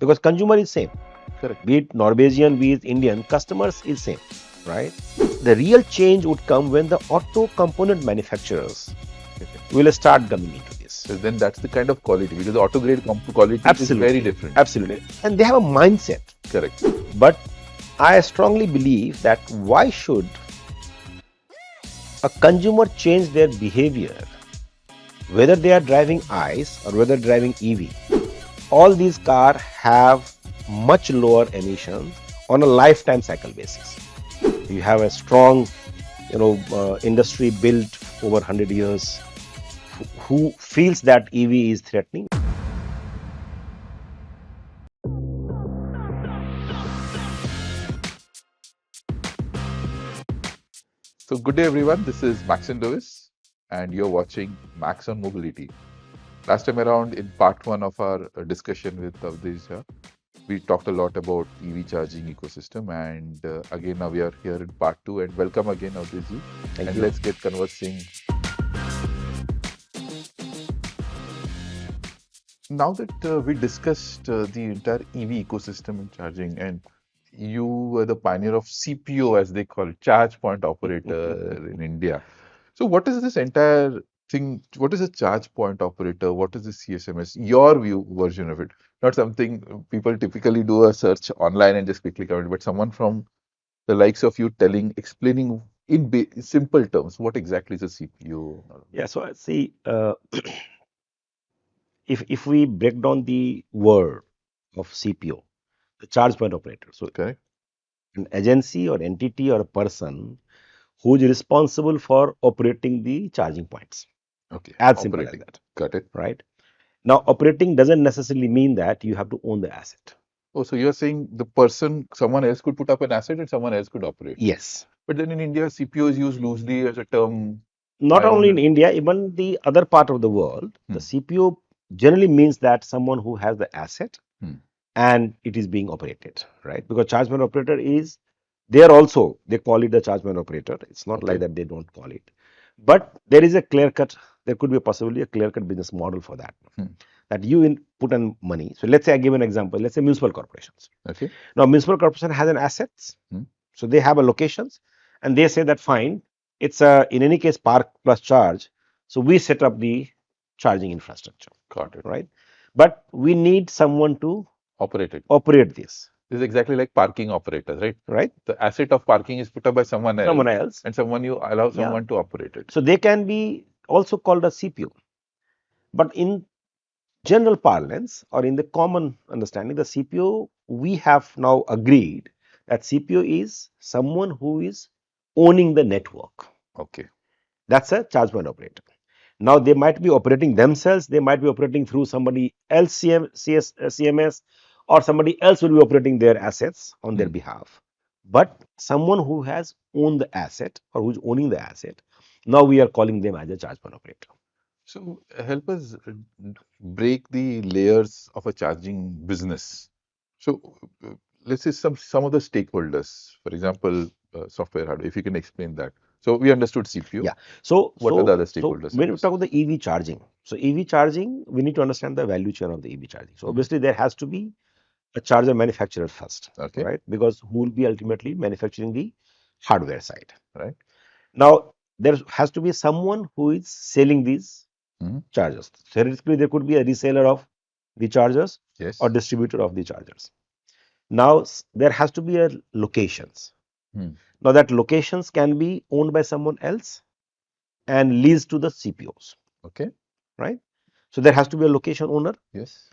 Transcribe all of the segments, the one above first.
because consumer is same. Correct. Be it Norwegian, be it Indian, customers is same, right? The real change would come when the auto component manufacturers will start coming into this. So then that's the kind of quality, because the auto grade quality is very different. Absolutely. And they have a mindset. Correct. But I strongly believe that why should a consumer change their behavior, whether they are driving ICE or whether driving EV? All these cars have much lower emissions on a lifetime cycle basis. You have a strong, industry built over 100 years who feels that EV is threatening. So good day everyone, this is Maxson Lewis and you're watching Maxson Mobility. Last time around in part 1 of our discussion with Awadhesh Jha, we talked a lot about EV charging ecosystem, and again now we are here in part 2, and welcome again Awadhesh Ji. Thank you. Let's get conversing. Now that we discussed the entire EV ecosystem in charging, and you were the pioneer of CPO, as they call it, charge point operator in India. So what is this entire thing? What is a charge point operator? What is the CSMS? Your version of it, not something people typically do a search online and just quickly comment, but someone from the likes of you explaining in simple terms, what exactly is a CPO? Yeah, so see, if we break down the word of CPO, the charge point operator, so Correct. an agency or entity or a person who is responsible for operating the charging points. Okay. As simple as that. Got it. Right? Now, operating doesn't necessarily mean that you have to own the asset. Oh, so you're saying the person, someone else could put up an asset and someone else could operate. Yes. But then in India, CPO is used loosely as a term. Not only in India, even the other part of the world, the CPO generally means that someone who has the asset and it is being operated, right? Because charge point operator is there also, they call it the charge point operator. It's not like that they don't call it. But there is a clear cut, there could be possibly a clear cut business model for that. That you put in money. So let's say I give an example. Let's say municipal corporations. Okay. Now municipal corporation has an assets. So they have a locations and they say that fine, it's in any case park plus charge. So we set up the charging infrastructure. Got it. Right. But we need someone to operate this. This is exactly like parking operators, right? Right. The asset of parking is put up by someone else. And you allow someone to operate it. So they can be also called a CPO. But in general parlance or in the common understanding, the CPO, we have now agreed that CPO is someone who is owning the network. Okay. That's a charge point operator. Now they might be operating themselves, they might be operating through somebody else CMS, or somebody else will be operating their assets on their behalf. But someone who has owned the asset or who's owning the asset, now we are calling them as a charge point operator. So help us break the layers of a charging business. So let's say some of the stakeholders, for example, software, hardware, if you can explain that. So we understood CPO. Yeah. So what are the other stakeholders? So when we talk about the EV charging, so EV charging, we need to understand the value chain of the EV charging. So obviously there has to be a charger manufacturer first, right? Because who will be ultimately manufacturing the hardware side, right? Now there has to be someone who is selling these chargers. Theoretically, there could be a reseller of the chargers or distributor of the chargers. Now there has to be a locations. Now that locations can be owned by someone else and leased to the CPOs. Okay. Right. So there has to be a location owner. Yes.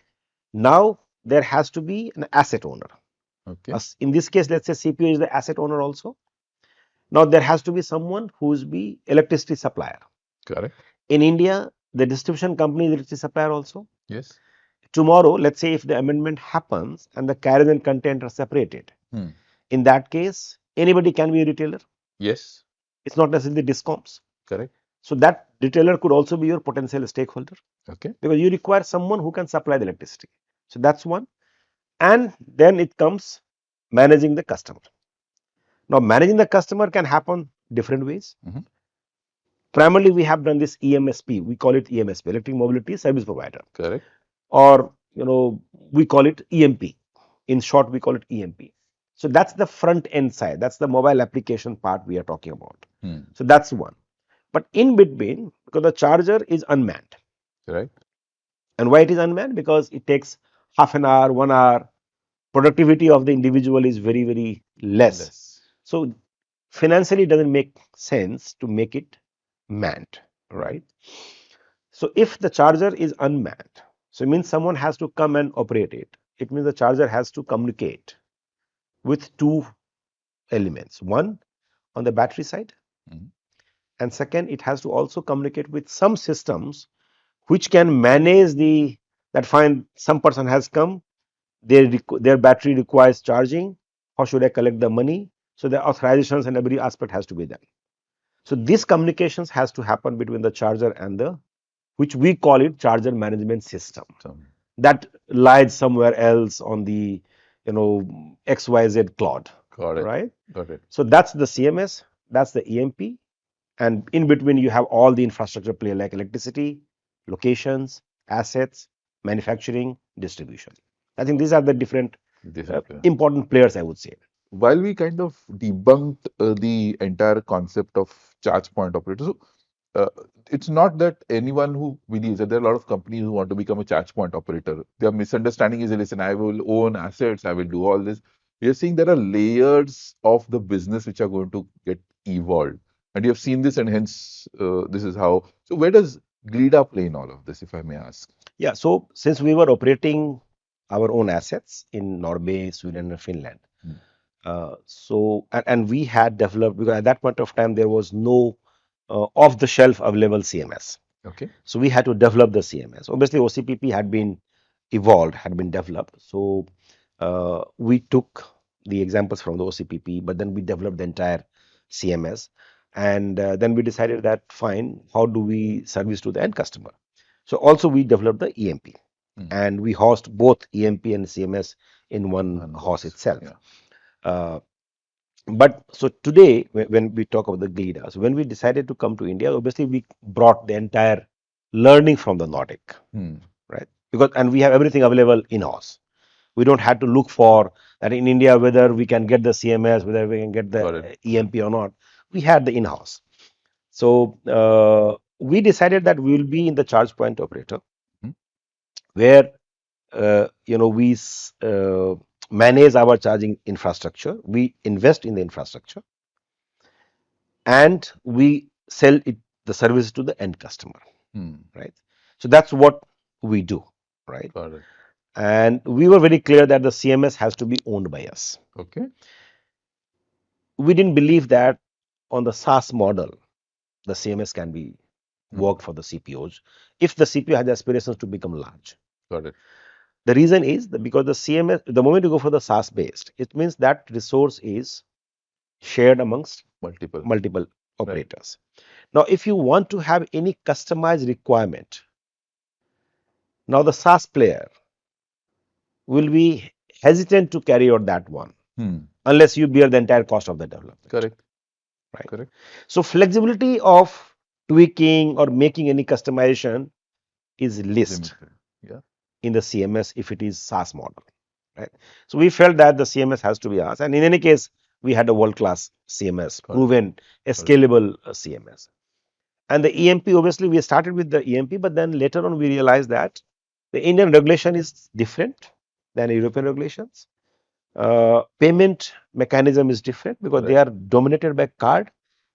Now there has to be an asset owner. Okay. In this case, let's say CPO is the asset owner also. Now there has to be someone who is the electricity supplier. Correct. In India, the distribution company is electricity supplier also. Yes. Tomorrow, let's say if the amendment happens and the carriage and content are separated, in that case, anybody can be a retailer. Yes. It's not necessarily discoms. Correct. So that retailer could also be your potential stakeholder. Okay. Because you require someone who can supply the electricity. So that's one. And then it comes managing the customer. Now managing the customer can happen different ways. Primarily, we have done this EMSP. We call it EMSP, Electric Mobility Service Provider. Correct. Or we call it EMP, In short, we call it EMP. So that's the front end side. That's the mobile application part we are talking about. So that's one. But in between, because the charger is unmanned. Right. And why it is unmanned? Because it takes half an hour, 1 hour. Productivity of the individual is very, very less. So financially, it doesn't make sense to make it manned, right? So if the charger is unmanned, so it means someone has to come and operate it. It means the charger has to communicate with two elements. One, on the battery side, and second, it has to also communicate with some systems which can manage that fine, some person has come, their battery requires charging. How should I collect the money? So the authorizations and every aspect has to be done. So these communications has to happen between the charger and which we call it charger management system. That lies somewhere else on the XYZ cloud. Got it. Right? Got it. So that's the CMS, that's the EMP, and in between you have all the infrastructure play like electricity, locations, assets, manufacturing, distribution. I think these are the different important players, I would say. While we kind of debunked the entire concept of charge point operator, so it's not that anyone who believes that there are a lot of companies who want to become a charge point operator. Their misunderstanding is, listen, I will own assets, I will do all this. We are seeing there are layers of the business which are going to get evolved. And you have seen this, and hence this is how. So where does Glida play in all of this, if I may ask? Yeah, so since we were operating our own assets in Norway, Sweden, and Finland, and we had developed, because at that point of time there was no off-the-shelf available CMS. Okay. So we had to develop the CMS. Obviously, OCPP had been evolved, had been developed. So we took the examples from the OCPP, but then we developed the entire CMS. And then we decided that, fine, how do we service to the end customer? So also we developed the EMP. And we host both EMP and CMS in one host itself. But so today, when we talk about the Glida, so when we decided to come to India, obviously we brought the entire learning from the Nordic, right? And we have everything available in-house. We don't have to look for that in India, whether we can get the CMS, whether we can get the EMP or not. We had the in-house. So we decided that we will be in the charge point operator, where we manage our charging infrastructure. We invest in the infrastructure, and we sell the service to the end customer. Right. So that's what we do. Right. And we were very clear that the CMS has to be owned by us. Okay. We didn't believe that on the SaaS model, the CMS can be worked for the CPOs if the CPO has aspirations to become large. Got it. The reason is that because the CMS, the moment you go for the SaaS based, it means that resource is shared amongst multiple operators. Now, if you want to have any customized requirement, now the SaaS player will be hesitant to carry out that one unless you bear the entire cost of the development. Correct. Right. Correct. So flexibility of tweaking or making any customization is list in the CMS if it is SaaS model. Right. So we felt that the CMS has to be ours, and in any case, we had a world-class CMS, proven a scalable CMS. And the EMP, obviously, we started with the EMP, but then later on we realized that the Indian regulation is different than European regulations. Payment mechanism is different because they are dominated by card,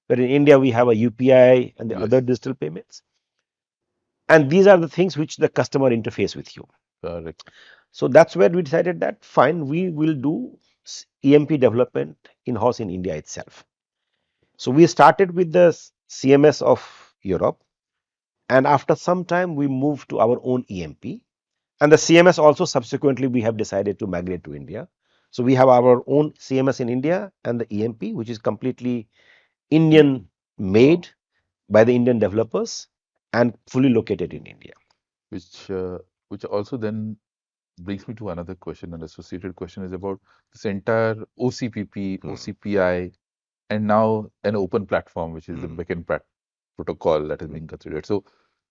where in India we have a UPI and the other digital payments. And these are the things which the customer interface with you. Correct. So that's where we decided that, fine, we will do EMP development in-house in India itself. So we started with the CMS of Europe, and after some time we moved to our own EMP, and the CMS also subsequently we have decided to migrate to India. So we have our own CMS in India and the EMP, which is completely Indian made by the Indian developers and fully located in India. Which also then brings me to another question. An associated question is about this entire OCPP, OCPI, and now an open platform, which is the backend protocol that is being considered. So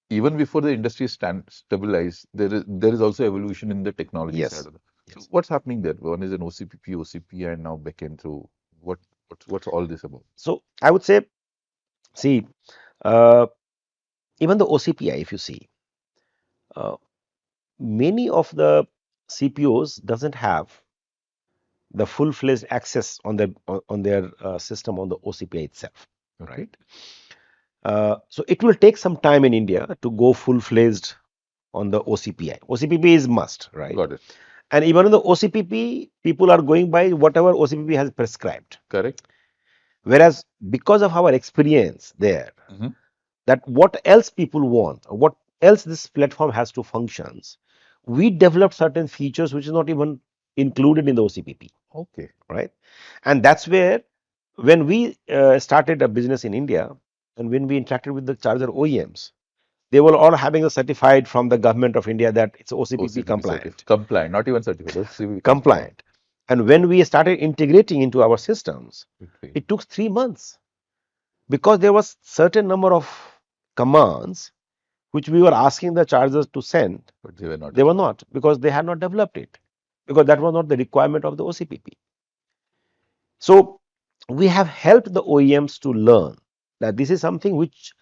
even before the industry stabilized, there is also evolution in the technology side of it. So Yes. what's happening there? One is an OCPP, OCP, and now backend. So what's all this about? So I would say, see, uh, even the OCPI, if you see, uh, many of the CPOs doesn't have the full-fledged access on their system on the OCPI itself, Okay, right? So it will take some time in India to go full-fledged on the OCPI. OCPP is must, right? got it. And even in the OCPP, people are going by whatever OCPP has prescribed. Correct. Whereas because of our experience there, Hmm. that what else people want, or what else this platform has to functions, we developed certain features which is not even included in the OCPP, Okay. right? And that's where when we started a business in India and when we interacted with the charger OEMs, they were all having a certified from the government of India that it's OCPP OCPP compliant, certificate, compliant, not even certificate, OCPP compliant. compliant. And when we started integrating into our systems, Okay. it took 3 months because there was certain number of commands which we were asking the chargers to send. But they were not They were allowed. not because they had not developed it because that was not the requirement of the OCPP. So we have helped the OEMs to learn that this is something which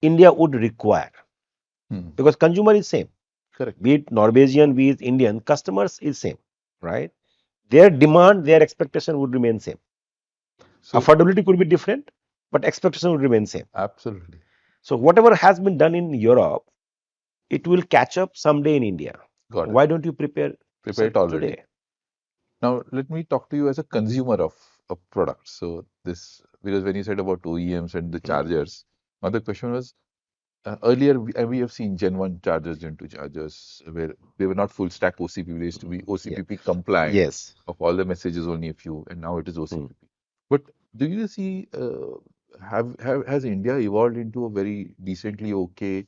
India would require Hmm. because consumer is same, Correct. be it Norwegian, be it Indian, customers is same, right? Their demand, their expectation would remain same. So Affordability could be different, but expectation would remain same. absolutely So whatever has been done in Europe, it will catch up someday in India. got it. Why don't you prepare Prepare it already. today? Now let me talk to you as a consumer of a product. So this, because when you said about OEMs and the Mm. chargers, now the question was, earlier we have seen Gen 1 chargers, Gen 2 chargers, where they were not full stack OCPP. They used to be Yeah. OCPP compliant. Yes. Of all the messages, only a few, and now it is Mm. OCPP. But do you see, has India evolved into a very decently okay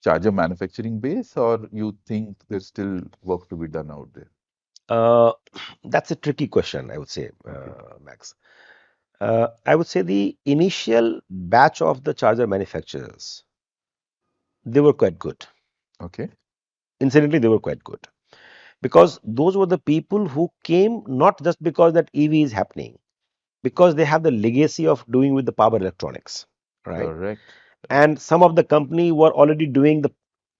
charger manufacturing base, or you think there's still work to be done out there? Uh, that's a tricky question, I would say, Okay. Max. I would say the initial batch of the charger manufacturers, they were quite good. Okay. Incidentally, they were quite good because those were the people who came not just because that EV is happening, because they have the legacy of doing with the power electronics, right? Correct. And some of the company were already doing the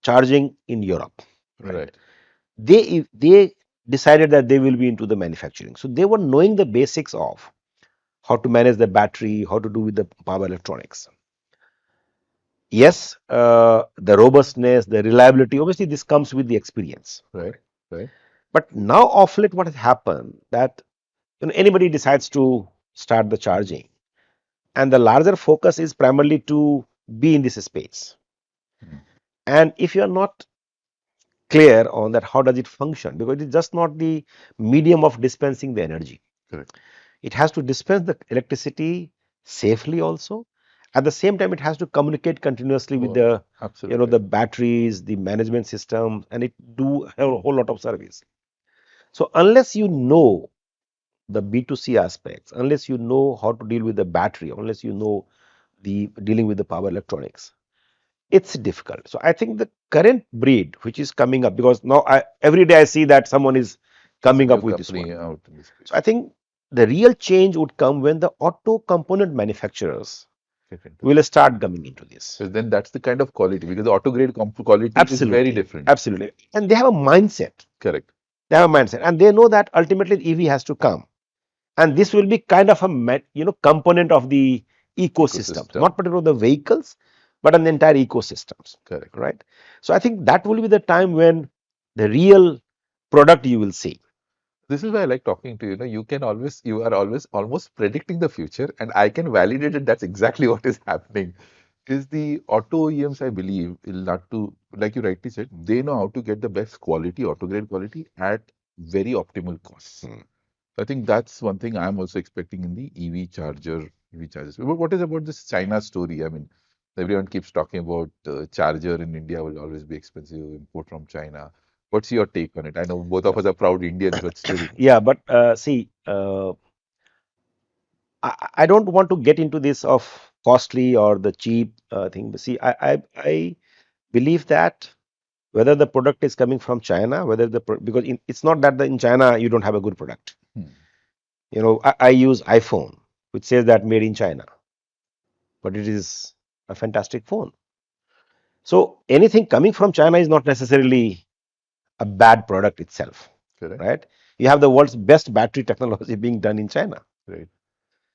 charging in Europe, right? Right. They decided that they will be into the manufacturing, so they were knowing the basics of how to manage the battery, how to do with the power electronics. Yes, the robustness, the reliability, obviously this comes with the experience, Right. right? Right. But now of late, what has happened that anybody decides to start the charging, and the larger focus is primarily to be in this space. Hmm. And if you are not clear on that, how does it function? Because it is just not the medium of dispensing the energy. Correct. It has to dispense the electricity safely also. At the same time, it has to communicate continuously with Oh, the absolutely. the batteries, the management system, and it do a whole lot of service. So unless you know the B2C aspects, unless you know how to deal with the battery, unless you know the dealing with the power electronics, it's difficult. So I think the current breed which is coming up, because now every day I see that someone is There's a coming up new with this company one. out in this So I space. think the real change would come when the auto component manufacturers Get into will this. start coming into this. Because then that's the kind of quality, because the auto grade quality is very Absolutely, different. absolutely. And they have a mindset. Correct. They have a mindset, and they know that ultimately EV has to come, and this will be kind of a component of the ecosystems, Ecosystem. not particularly the vehicles, but an entire ecosystems, Correct. right? So I think that will be the time when the real product you will see. This is why I like talking to you. You know, you are always almost predicting the future, and I can validate it. That's exactly what is happening. Is the auto OEMs, I believe, will not to, like you rightly said, they know how to get the best quality, auto grade quality at very optimal costs. Hmm. I think that's one thing I'm also expecting in the EV chargers. But what is about this China story? I mean, everyone keeps talking about charger in India will always be expensive, import from China. What's your take on it? I know both Yeah, of us are proud Indians, but still. yeah, but see, I don't want to get into this of costly or the cheap thing. But see, I believe that whether the product is coming from China, whether because it's not that in China you don't have a good product. Hmm. I use iPhone, which says that made in China, but it is a fantastic phone. So anything coming from China is not necessarily a bad product itself, Correct. right? You have the world's best battery technology being done in China. Right.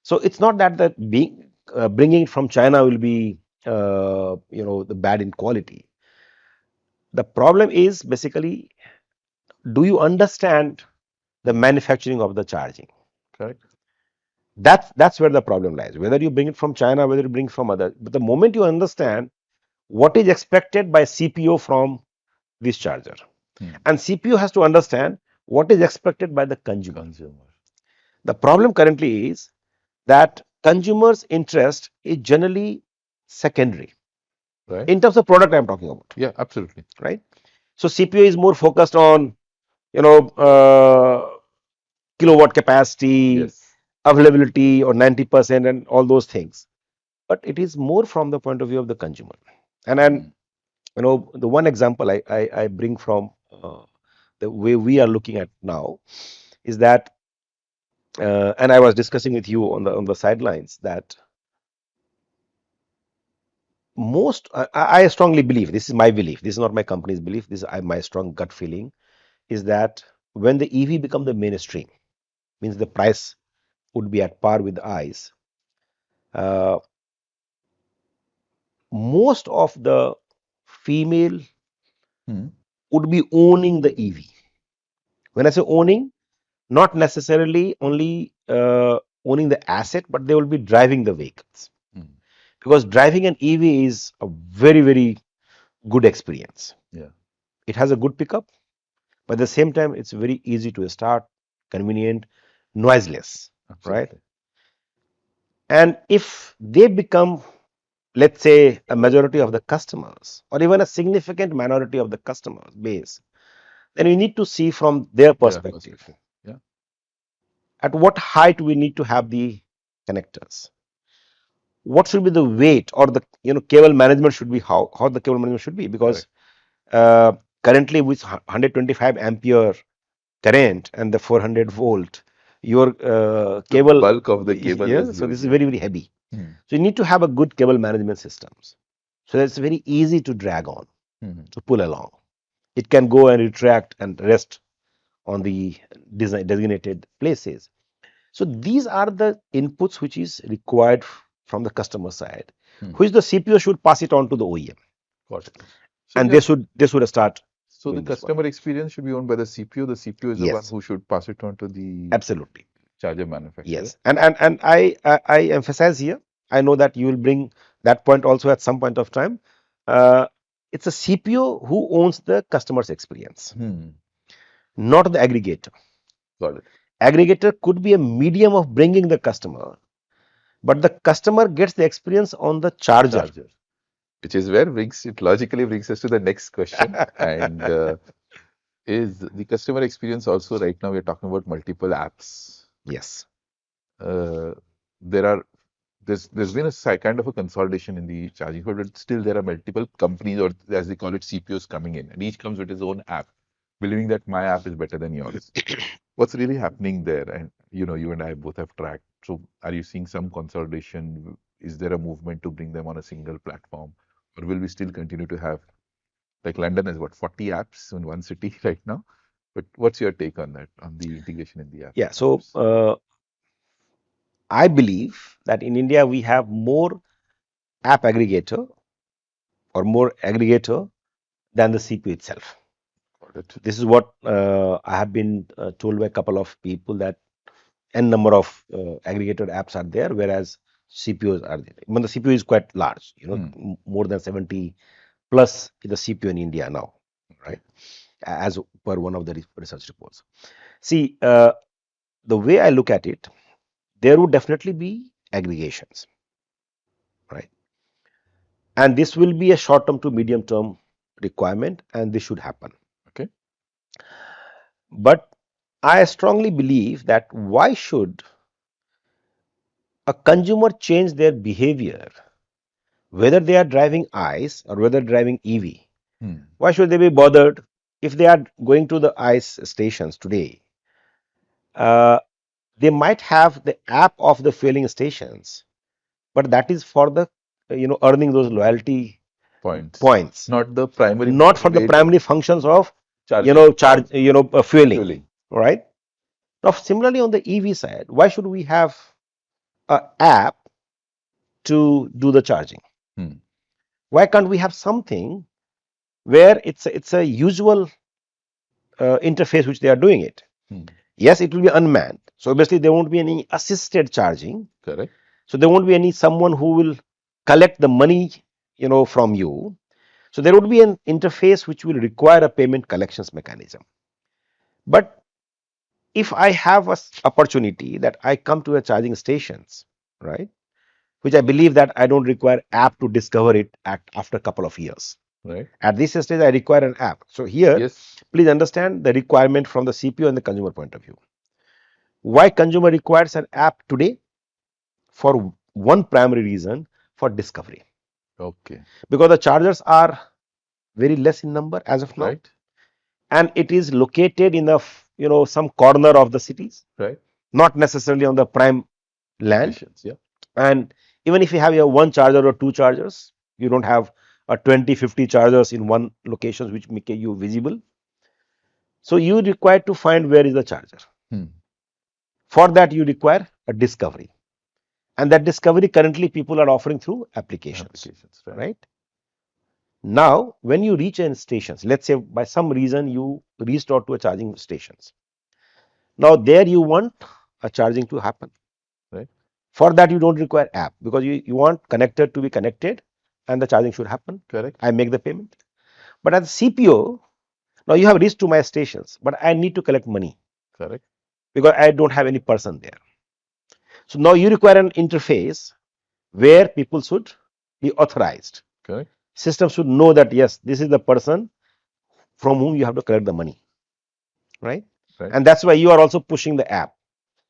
So it's not that being bringing it from China will be the bad in quality. The problem is basically, do you understand the manufacturing of the charging? Correct. That's where the problem lies. Whether you bring it from China, whether you bring it from other, but the moment you understand what is expected by CPO from this charger, Hmm. and CPO has to understand what is expected by the consumer. Consumer. The problem currently is that consumers' interest is generally secondary Right. in terms of product I'm talking about, Yeah, absolutely. right? So CPO is more focused on kilowatt capacity, Yes. availability, or 90% and all those things. But it is more from the point of view of the consumer. And Hmm. the one example I bring from the way we are looking at now is that, and I was discussing with you on the sidelines that I strongly believe, this is my belief, this is not my company's belief, this is my strong gut feeling, is that when the EV become the mainstream, means the price would be at par with the ICE. Uh, most of the female Hmm. would be owning the EV. When I say owning, not necessarily only owning the asset, but they will be driving the vehicles. Hmm. Because driving an EV is a very, very good experience. Yeah. It has a good pickup, but at the same time, it's very easy to start, convenient, noiseless, right? Absolutely. And if they become, let's say, a majority of the customers, or even a significant minority of the customers base, then we need to see from their Their perspective perspective. Yeah. at what height we need to have the connectors, what should be the weight, or the cable management should be, how the cable management should be, because Correct. uh, currently with 125 ampere current and the 400-volt, your The cable, bulk of the cable yeah, is so this huge. is Yeah. very, very heavy. Hmm. So you need to have a good cable management systems. So that's very easy to drag on, Hmm. to pull along. It can go and retract and rest on the designated places. So these are the inputs which is required from the customer side, Hmm. which the CPO should pass it on to the OEM, Got it. So and yeah. they should start So the doing this one. customer experience should be owned by the CPO. The CPO is the one Yes, who should pass it on to the absolutely. charger manufacturer. Yes, and I emphasize here. I know that you will bring that point also at some point of time. Uh, it's a CPO who owns the customer's experience, Hmm. not the aggregator. Got it. Aggregator could be a medium of bringing the customer, but the customer gets the experience on the charger. Charger, which is where it logically brings us to the next question, and is the customer experience also right now we're talking about multiple apps. Yes. Uh, there are there's been a kind of a consolidation in the charging field, but still there are multiple companies, or as they call it, CPOs coming in, and each comes with its own app, believing that my app is better than yours. What's really happening there? And you and I both have tracked. So are you seeing some consolidation? Is there a movement to bring them on a single platform? Or will we still continue to have, like London has what, 40 apps in one city right now? But what's your take on that, on the integration in the Yeah. So apps? I believe that in India we have more app aggregator or more aggregator than the CPU itself. Got it. This is what I have been told by a couple of people, that n number of aggregated apps are there, whereas CPUs are there. Even the CPU is quite large, Hmm. more than 70 plus the CPU in India now, Okay. right? As per one of the research reports. See, the way I look at it, there would definitely be aggregations, right? And this will be a short term to medium term requirement, and this should happen. Okay. But I strongly believe that why should a consumer change their behavior, whether they are driving ICE or whether driving EV? Why should they be bothered? If they are going to the ICE stations today, uh, they might have the app of the fueling stations, but that is for the earning those loyalty points, Not the primary not for the way primary functions of charging. charge fueling, Fueling. right? Now, similarly on the EV side, why should we have a app to do the charging? Hmm. Why can't we have something where it's a usual interface which they are doing it? Yes, it will be unmanned, so obviously there won't be any assisted charging. Correct. So there won't be any someone who will collect the money from you. So there would be an interface which will require a payment collections mechanism. But if I have a opportunity that I come to a charging stations, right, which I believe that I don't require app to discover it after a couple of years. Right. At this stage, I require an app. So here, Yes. please understand the requirement from the CPO and the consumer point of view. Why consumer requires an app today? For one primary reason, for discovery. Okay. Because the chargers are very less in number as of now, Right. and it is located in a some corner of the cities, Right. not necessarily on the prime land. Locations. Yeah. And even if you have your one charger or two chargers, you don't have a 20-50 chargers in one location which make you visible. So you require to find where is the charger. For that you require a discovery, and that discovery currently people are offering through applications, right? Now when you reach in stations, let's say by some reason you reached out to a charging stations. Now there you want a charging to happen. Right. For that you don't require app, because you want connected to be connected and the charging should happen. Correct. I make the payment. But as CPO, now you have reached to my stations, but I need to collect money. Correct. Because I don't have any person there. So now you require an interface where people should be authorized. Correct. System should know that yes, this is the person from whom you have to collect the money, right? And that's why you are also pushing the app.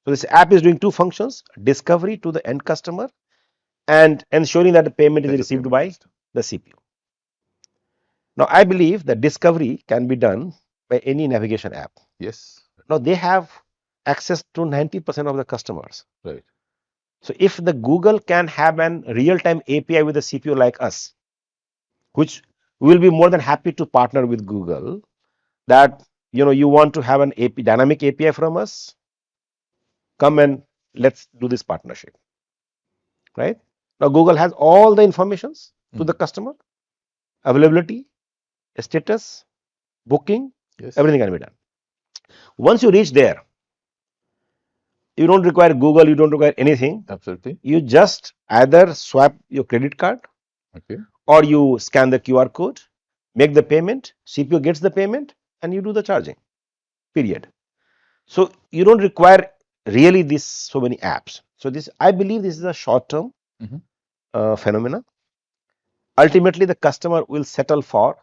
So this app is doing two functions: discovery to the end customer and ensuring that the payment is received by the CPO. Now I believe that discovery can be done by any navigation app. Yes. Now they have access to 90% of the customers. Right. So if the Google can have an real-time API with a CPO like us, which we will be more than happy to partner with Google, that you want to have an dynamic API from us, come and let's do this partnership, right? Now Google has all the informations to the customer, availability, status, booking, everything can be done. Once you reach there, you don't require Google, you don't require anything. Absolutely. You just either swipe your credit card, okay, or you scan the QR code, make the payment, CPO gets the payment, and you do the charging, period. So you don't require really this so many apps. So this, I believe this is a short-term phenomena. Ultimately, the customer will settle for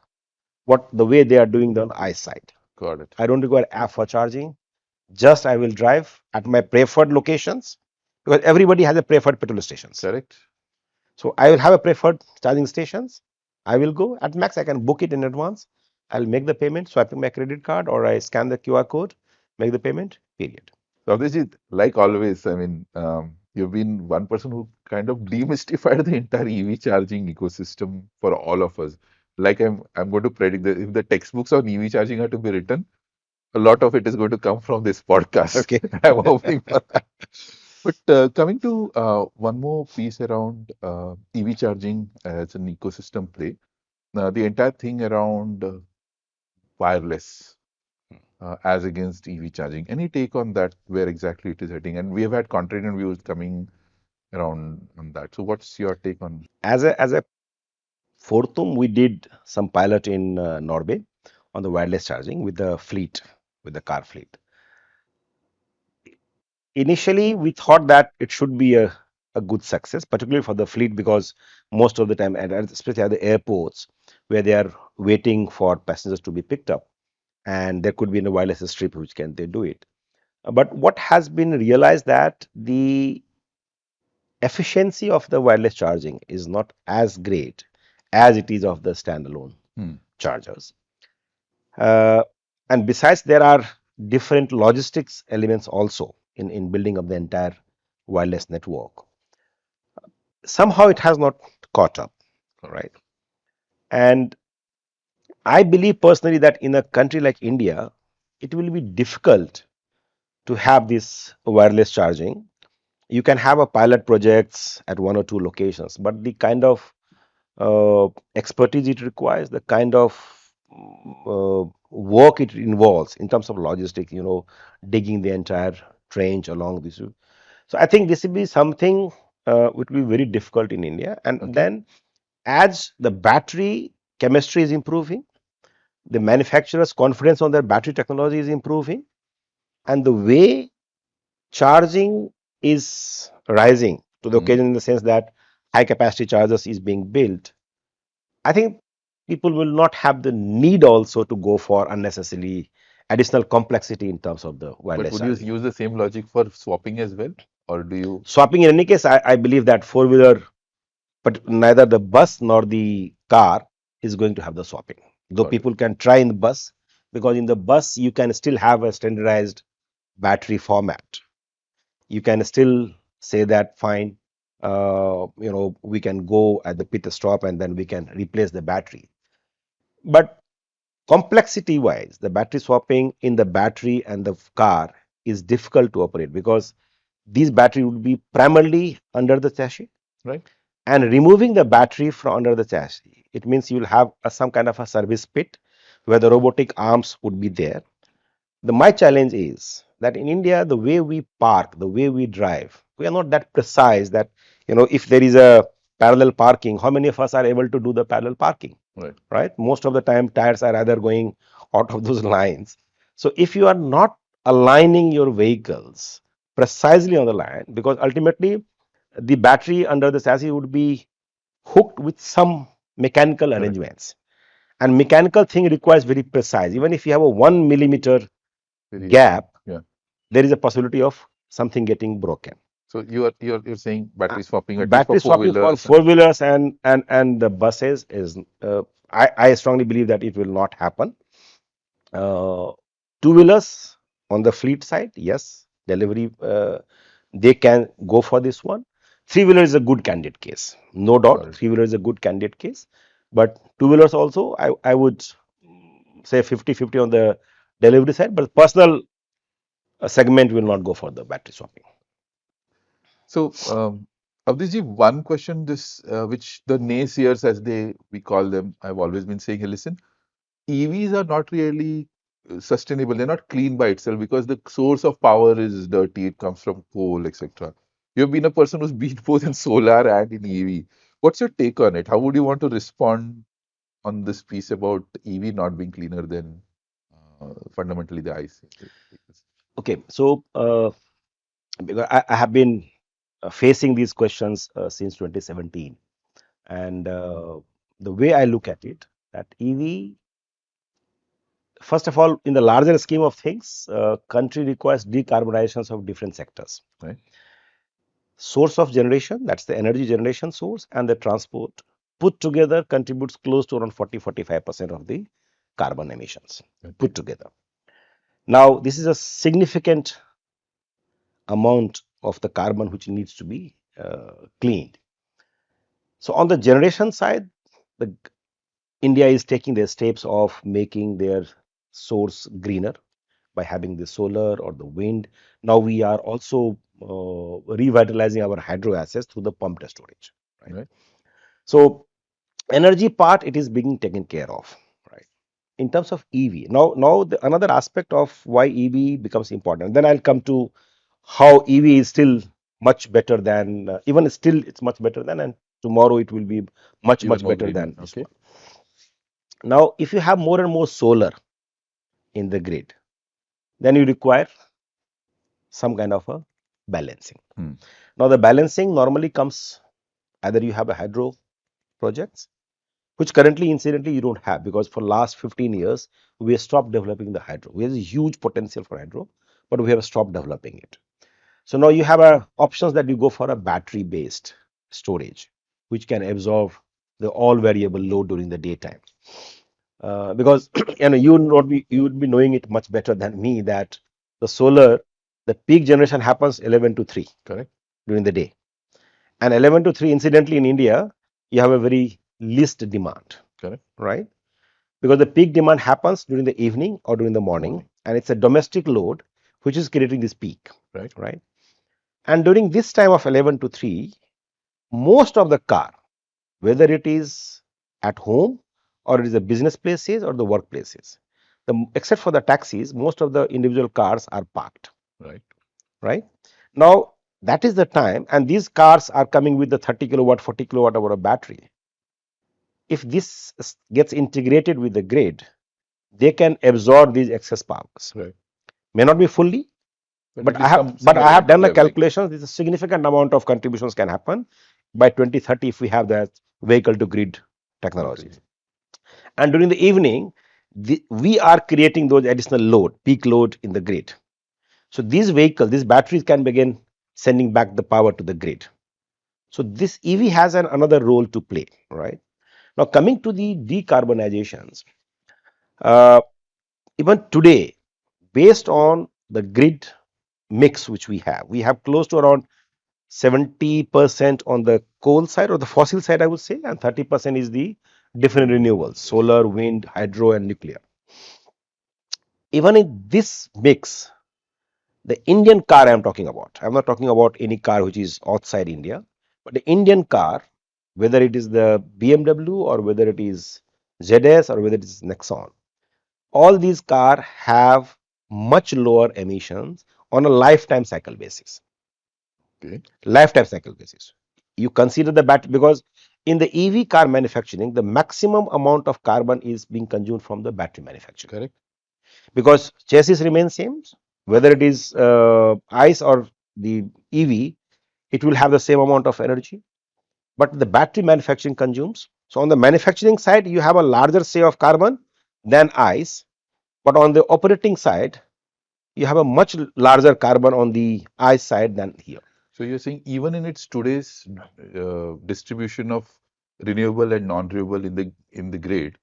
what the way they are doing the ICE side. Got it. I don't require app for charging. Just I will drive at my preferred locations, because everybody has a preferred petrol stations. Correct. So I will have a preferred charging stations. I will go at max. I can book it in advance. I'll make the payment, swiping my credit card, or I scan the QR code, make the payment. Period. So Awadhesh, like always, I mean, you've been one person who kind of demystified the entire EV charging ecosystem for all of us. Like I'm going to predict that if the textbooks on EV charging are to be written, a lot of it is going to come from this podcast. Okay. I'm hoping for that. But coming to one more piece around EV charging as an ecosystem play, the entire thing around wireless as against EV charging. Any take on that, where exactly it is heading? And we have had contrarian views coming around on that. So what's your take on? As a Fortum, we did some pilot in Norway on the wireless charging with the fleet, with the car fleet. Initially, we thought that it should be a good success, particularly for the fleet, because most of the time, and especially at the airports, where they are waiting for passengers to be picked up, and there could be a wireless strip which can they do it. But what has been realized that the efficiency of the wireless charging is not as great as it is of the standalone chargers. Uh, and besides, there are different logistics elements also in building up the entire wireless network. Somehow it has not caught up, all right? And I believe personally that in a country like India, it will be difficult to have this wireless charging. You can have a pilot projects at one or two locations, but the kind of expertise it requires, the kind of work it involves in terms of logistics, digging the entire trench along this route. So I think this will be something which will be very difficult in India. And Okay. then as the battery chemistry is improving, the manufacturer's confidence on their battery technology is improving, and the way charging is rising to the Mm. occasion in the sense that high capacity chargers is being built. I think people will not have the need also to go for unnecessarily additional complexity in terms of the But wireless would you charging. use the same logic for swapping as well? Or do you Swapping in any case, I believe that four-wheeler, but neither the bus nor the car is going to have the swapping. Though got it? people can try in the bus, because in the bus you can still have a standardized battery format. You can still say that fine, we can go at the pit stop and then we can replace the battery. But complexity wise, the battery swapping in the battery and the car is difficult to operate because these battery would be primarily under the chassis, Right? and removing the battery from under the chassis, it means you will have some kind of a service pit where the robotic arms would be there. My challenge is that in India, the way we park, the way we drive, we are not that precise that, if there is a parallel parking, how many of us are able to do the parallel parking, Right. right? Most of the time, tires are either going out of those lines. So if you are not aligning your vehicles precisely on the line, because ultimately the battery under the chassis would be hooked with some mechanical Correct. arrangements, and mechanical thing requires very precise. Even if you have a 1 millimeter Variation. gap, Yeah. there is a possibility of something getting broken. So you're saying Uh, battery swapping at least for Battery four swapping for wheelers. four wheelers and the buses is, I strongly believe that it will not happen. Uh, Two wheelers on the fleet side, yes, delivery, they can go for this one. Three wheeler is a good candidate case, no Got doubt. it. Three wheeler is a good candidate case, but two wheelers also, I would say 50-50 on the delivery side, but personal segment will not go for the battery swapping. So, Avdiji, one question this which the naysayers, as we call them, I've always been saying, hey, listen, EVs are not really sustainable. They're not clean by itself because the source of power is dirty. It comes from coal, etc. You've been a person who's been both in solar and in EV. What's your take on it? How would you want to respond on this piece about EV not being cleaner than fundamentally the ICE vehicles? Okay, so because I have been facing these questions since 2017, and the way I look at it, that EV, first of all, in the larger scheme of things, country requires decarbonizations of different sectors. Right? Source of generation, that's the energy generation source, and the transport put together contributes close to around 40-45% of the carbon emissions Okay. put together. Now, this is a significant amount of the carbon which needs to be cleaned. So on the generation side, the India is taking the steps of making their source greener by having the solar or the wind. Now we are also revitalizing our hydro assets through the pumped storage, right? Right. So energy part, it is being taken care of, right? In terms of EV, now another aspect of why EV becomes important. Then I'll come to how EV is still much better than, even still it's much better than, and tomorrow it will be much Even much more better greener. than this Okay. one. Now, if you have more and more solar in the grid, then you require some kind of a balancing. Hmm. Now, the balancing normally comes, either you have a hydro projects, which currently, incidentally, you don't have, because for last 15 years, we have stopped developing the hydro. We have a huge potential for hydro, but we have stopped developing it. So now you have options that you go for a battery-based storage, which can absorb the all variable load during the daytime. Because you would be knowing it much better than me that the solar, the peak generation happens 11 to 3 Correct. during the day, and 11 to 3 incidentally in India you have a very least demand, Correct. right? Because the peak demand happens during the evening or during the morning, Morning. and it's a domestic load which is creating this peak, Right. right? And during this time of 11 to 3, most of the car, whether it is at home or it is the business places or the workplaces, except for the taxis, most of the individual cars are parked, Right. right? Now, that is the time, and these cars are coming with the 30 kilowatt, 40 kilowatt hour of battery. If this gets integrated with the grid, they can absorb these excess powers. Right. May not be fully, But but at least some I have element done the leveling. calculations. This is a significant amount of contributions can happen by 2030 if we have that vehicle to grid technology. Okay. And during the evening, we are creating those additional load, peak load in the grid. So these vehicles, these batteries can begin sending back the power to the grid. So this EV has another role to play, right? Now coming to the decarbonizations, uh, even today, based on the grid mix which we have close to around 70% on the coal side or the fossil side, I would say, and 30% is the different renewables, solar, wind, hydro, and nuclear. Even in this mix, the Indian car I'm talking about, I'm not talking about any car which is outside India, but the Indian car, whether it is the BMW or whether it is ZS or whether it is Nexon, all these cars have much lower emissions on a lifetime cycle basis. Okay. Lifetime cycle basis. You consider the battery because in the EV car manufacturing, the maximum amount of carbon is being consumed from the battery manufacturing. Correct. Because chassis remains same, whether it is ICE or the EV, it will have the same amount of energy, but the battery manufacturing consumes. So on the manufacturing side, you have a larger share of carbon than ICE, but on the operating side, you have a much larger carbon on the ICE side than here. So you're saying even in its today's distribution of renewable and non-renewable in the grid,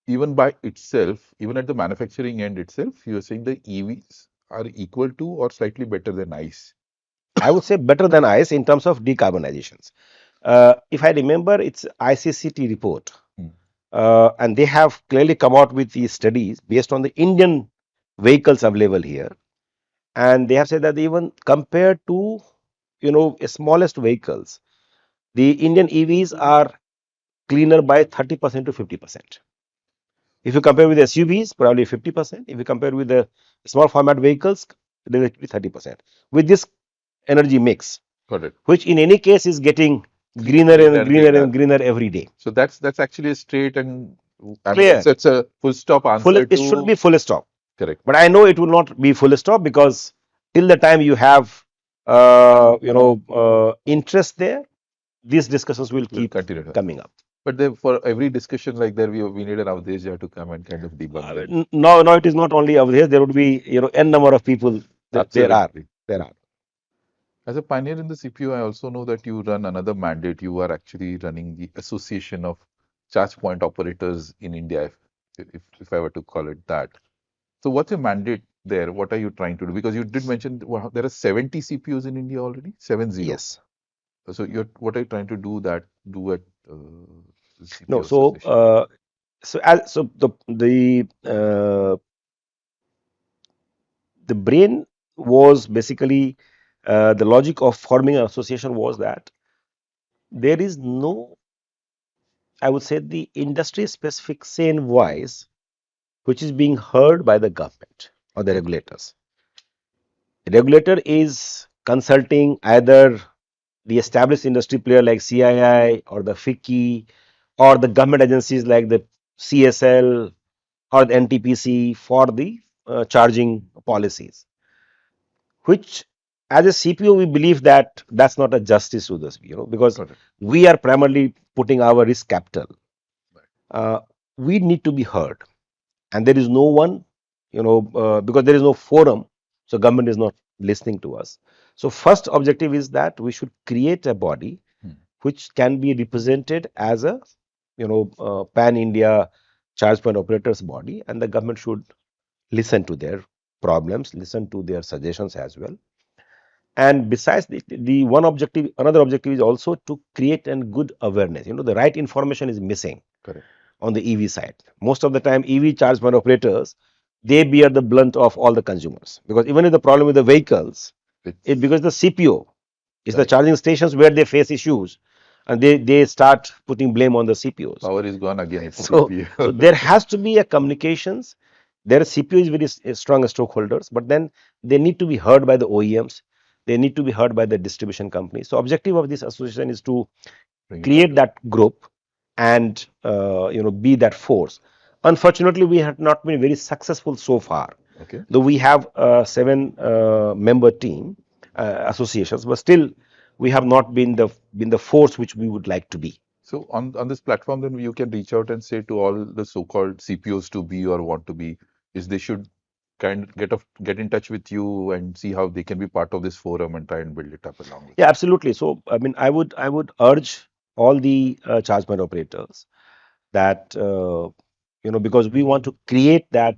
even by itself, even at the manufacturing end itself, you're saying the EVs are equal to or slightly better than ICE. I would say better than ICE in terms of decarbonizations. If I remember, it's ICCT report, Hmm. and they have clearly come out with these studies based on the Indian vehicles available here, and they have said that even compared to smallest vehicles, the Indian EVs are cleaner by 30% to 50%. If you compare with SUVs, probably 50%. If you compare with the small format vehicles, it will be 30%. With this energy mix, Got it. which in any case is getting greener Greener and and greener greener. and greener every day. So that's actually a straight and I mean Clear. it's a full stop Full, answer it should to be full stop. correct. But I know it will not be full stop because till the time you have interest there, these discussions will We'll keep continue. coming up. But then for every discussion like that, we need an Awadhesh Jha to come and kind of debunk them. No, it is not only over here. There would be n number of people. Absolutely. There are. As a pioneer in the CPO, I also know that you run another mandate. You are actually running the Association of Charge Point Operators in India, if I were to call it that. So what's your mandate there? What are you trying to do? Because you did mention there are 70 CPOs in India already, 70. Yes. So what are you trying to do at the No. CPO So association? the brain was basically the logic of forming an association was that there is no, I would say, the industry specific sane voice which is being heard by the government or the Okay. regulators. The regulator is consulting either the established industry player like CII or the FICCI or the government agencies like the CSL or the NTPC for the charging policies, which as a CPO we believe that that's not a justice to this, because Got it. we are primarily putting our risk capital. Right. We need to be heard, and there is no one, because there is no forum, so government is not listening to us. So first objective is that we should create a body Hmm. which can be represented as a pan India charge point operators body, and the government should listen to their problems, listen to their suggestions as well. And besides the one objective, another objective is also to create a good awareness. The right information is missing. Correct. On the EV side. Most of the time, EV charge point operators, they bear the blunt of all the consumers, because even if the problem with the vehicles, It's because the CPO is the correct. charging stations where they face issues, and they start putting blame on the CPOs. Power is gone again. It's So CPO. there has to be a communications. Their CPO is very strong as stakeholders, but then they need to be heard by the OEMs. They need to be heard by the distribution companies. So objective of this association is to Bring it create together. that group and be that force. Unfortunately, we have not been very successful so far. Okay. Though we have a 7 member team associations, but still we have not been the force which we would like to be. So on this platform, then you can reach out and say to all the so-called CPOs to be or want to be, is they should get in touch with you and see how they can be part of this forum and try and build it up along with Yeah, you. absolutely. So I mean, I would urge all the charge point operators that because we want to create that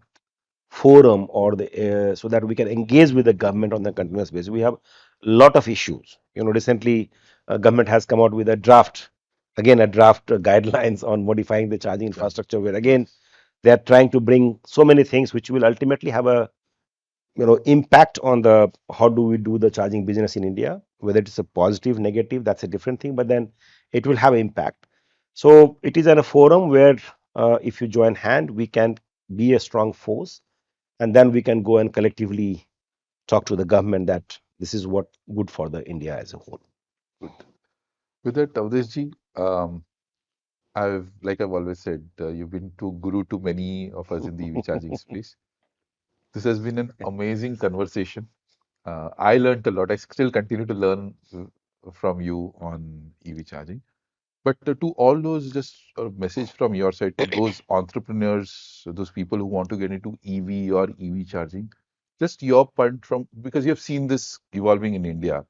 forum, or the so that we can engage with the government on the continuous basis. We have a lot of issues. Recently, government has come out with a draft, again a draft guidelines on modifying the charging Yeah. infrastructure, where again they are trying to bring so many things which will ultimately have a impact on the how do we do the charging business in India. Whether it's a positive, negative, that's a different thing, but then it will have impact. So it is at a forum where if you join hand, we can be a strong force, and then we can go and collectively talk to the government that this is what good for the India as a whole. Good. With that, Avdesh ji, like I've always said, you've been to guru to many of us in the EV charging space. This has been an amazing conversation. I learned a lot. I still continue to learn from you on EV charging. But to all those, just a message from your side to those entrepreneurs, those people who want to get into EV or EV charging, just your point from, because you have seen this evolving in India.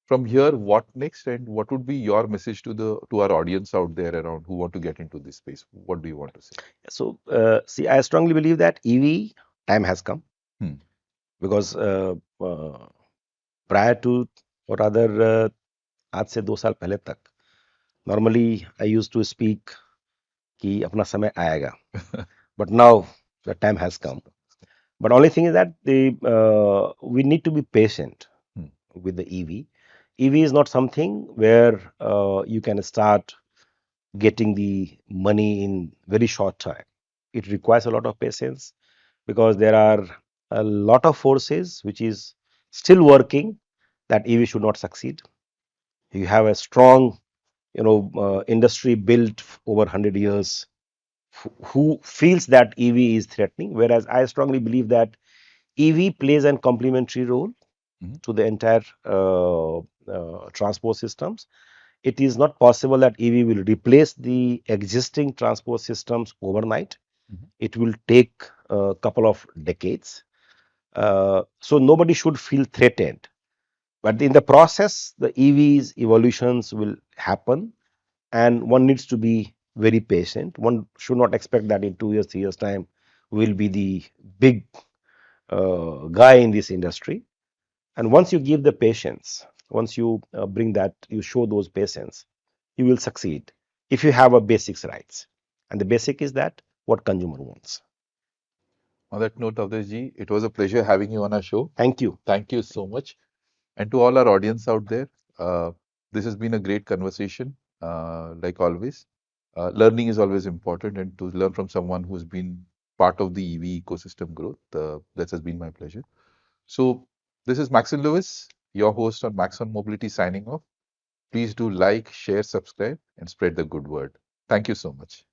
From here, what next, and what would be your message to our audience out there around who want to get into this space? What do you want to say? So see, I strongly believe that EV time has come, Hmm. because prior to, or rather आज से 2 साल पहले तक, normally I used to speak कि अपना समय आएगा, but now the time has come. But only thing is that we need to be patient Hmm. with the EV. EV is not something where you can start getting the money in very short time. It requires a lot of patience, because there are a lot of forces which is still working that EV should not succeed. You have a strong, industry built over 100 years who feels that EV is threatening, whereas I strongly believe that EV plays a complementary role Mhm. to the entire transport systems. It is not possible that EV will replace the existing transport systems overnight. Mhm. It will take a couple of decades. So nobody should feel threatened. But in the process, the EVs evolutions will happen, and one needs to be very patient. One should not expect that in 2 years, 3 years time, will be the big guy in this industry. And once you give the patience, once you bring that, you show those patience, you will succeed if you have a basics rights. And the basic is that what consumer wants. On that note, Avdesh ji, it was a pleasure having you on our show. Thank you. Thank you so much. And to all our audience out there, this has been a great conversation, like always. Learning is always important, and to learn from someone who's been part of the EV ecosystem growth, that has been my pleasure. So, this is Maxson Lewis, your host on Maxson Mobility, signing off. Please do like, share, subscribe, and spread the good word. Thank you so much.